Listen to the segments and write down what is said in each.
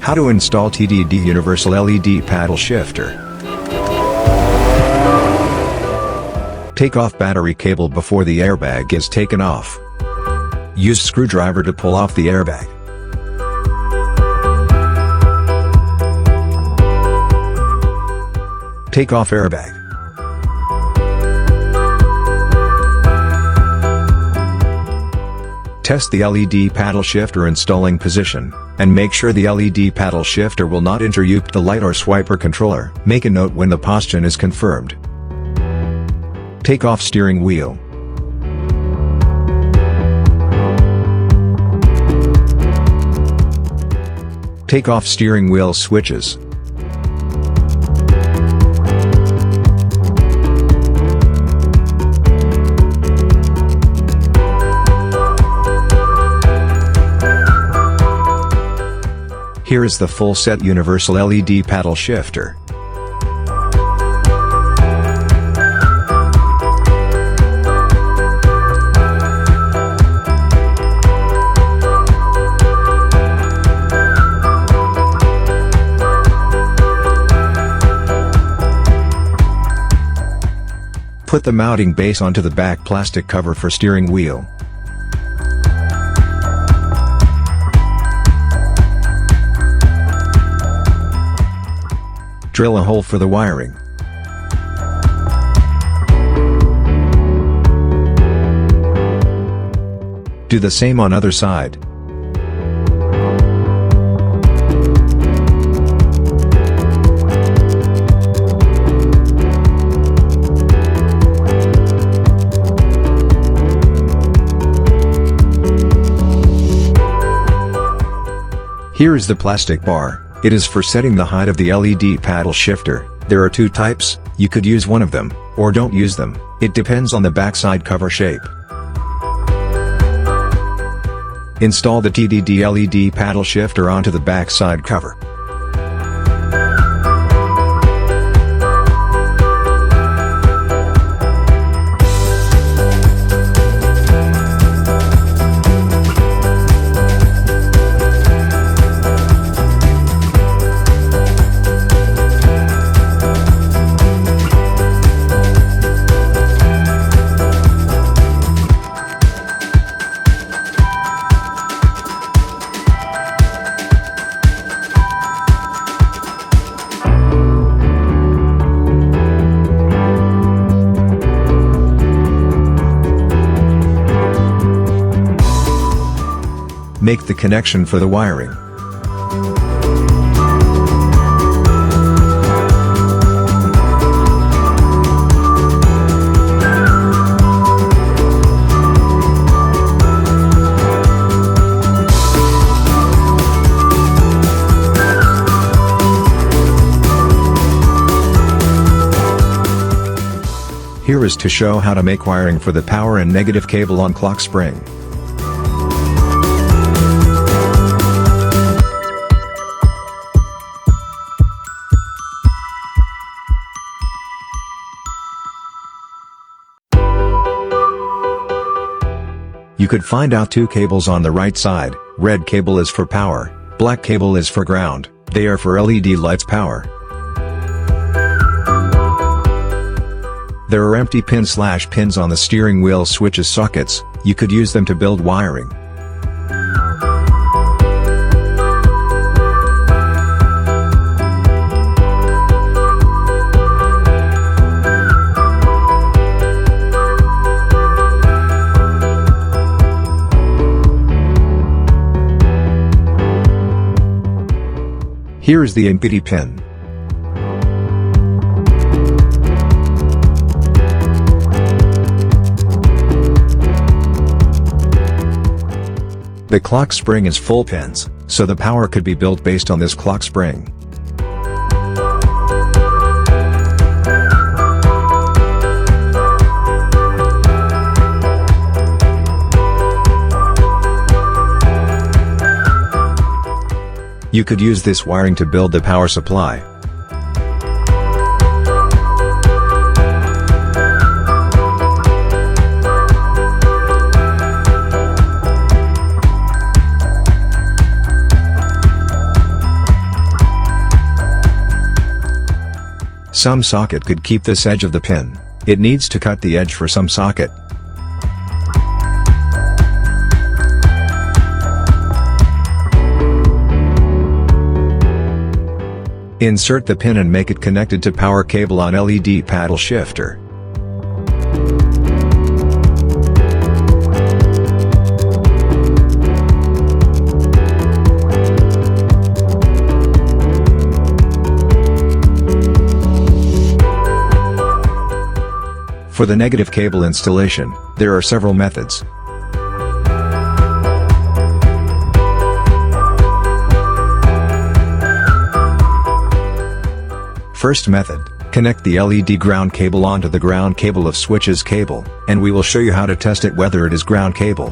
How to install TDD Universal LED Paddle Shifter. Take off battery cable before the airbag is taken off. Use screwdriver to pull off the airbag. Take off airbag. Test the LED paddle shifter installing position, and make sure the LED paddle shifter will not interrupt the light or swiper controller. Make a note when the position is confirmed. Take off steering wheel. Take off steering wheel switches. Here is the full set universal LED paddle shifter. Put the mounting base onto the back plastic cover for steering wheel. Drill a hole for the wiring. Do the same on other side. Here is the plastic bar. It is for setting the height of the LED paddle shifter. There are two types, you could use one of them, or don't use them, it depends on the backside cover shape. Install the TDD LED paddle shifter onto the backside cover. Make the connection for the wiring. Here is to show how to make wiring for the power and negative cable on clock spring. You could find out two cables on the right side. Red cable is for power, black cable is for ground. They are for LED lights power. There are empty pins on the steering wheel switches sockets. You could use them to build wiring. Here is the empty pin. The clock spring is full pins, so the power could be built based on this clock spring. You could use this wiring to build the power supply. Some socket could keep this edge of the pin. It needs to cut the edge for some socket. Insert the pin and make it connected to power cable on LED paddle shifter. For the negative cable installation, there are several methods. First method, connect the LED ground cable onto the ground cable of switches cable, and we will show you how to test it whether it is ground cable.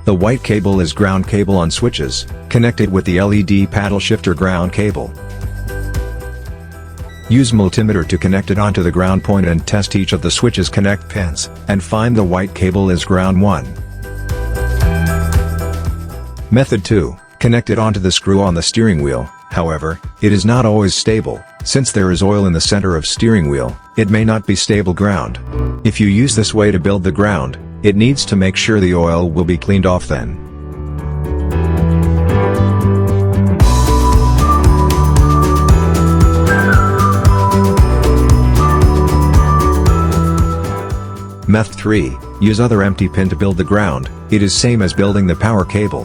The white cable is ground cable on switches, connected with the LED paddle shifter ground cable. Use multimeter to connect it onto the ground point and test each of the switches connect pins, and find the white cable is ground 1. Method 2, connect it onto the screw on the steering wheel. However, it is not always stable. Since there is oil in the center of steering wheel, it may not be stable ground. If you use this way to build the ground, it needs to make sure the oil will be cleaned off then. Method 3, use other empty pin to build the ground. It is same as building the power cable.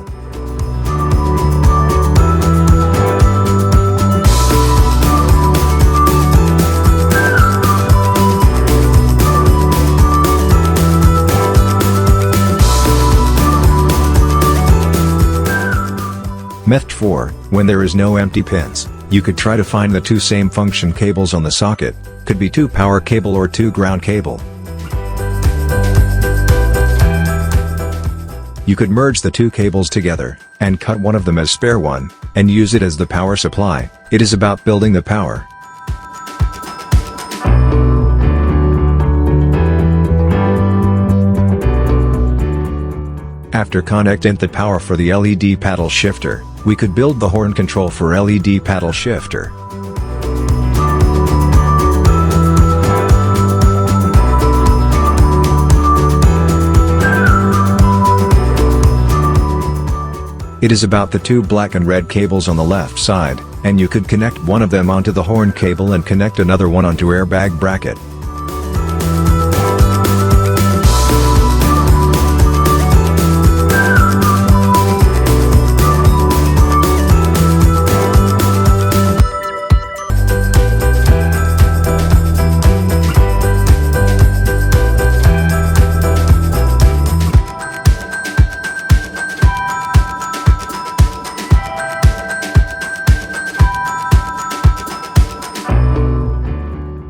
Method 4, when there is no empty pins, you could try to find the two same function cables on the socket. Could be 2 power cable or 2 ground cable. You could merge the 2 cables together, and cut one of them as spare one, and use it as the power supply. It is about building the power. After connecting the power for the LED paddle shifter, we could build the horn control for LED paddle shifter. It is about the 2 black and red cables on the left side, and you could connect one of them onto the horn cable and connect another one onto airbag bracket.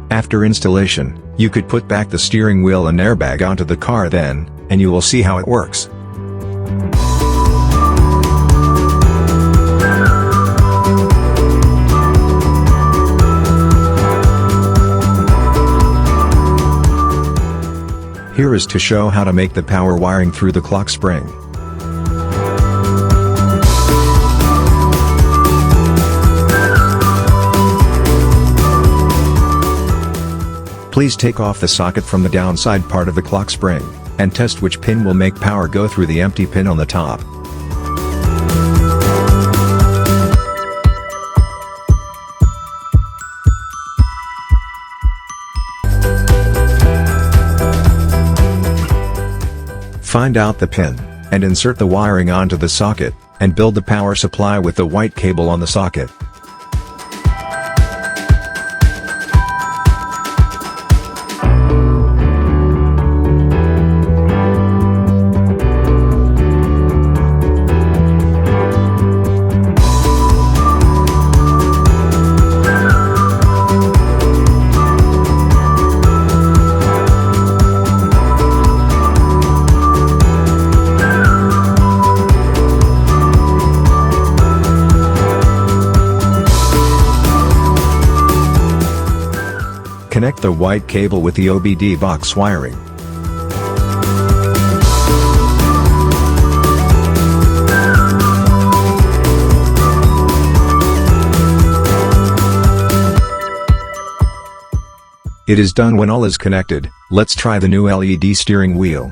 After installation, you could put back the steering wheel and airbag onto the car then, and you will see how it works. Here is to show how to make the power wiring through the clock spring. Please take off the socket from the downside part of the clock spring, and test which pin will make power go through the empty pin on the top. Find out the pin, and insert the wiring onto the socket, and build the power supply with the white cable on the socket. Connect the white cable with the OBD box wiring. It is done when all is connected. Let's try the new LED steering wheel.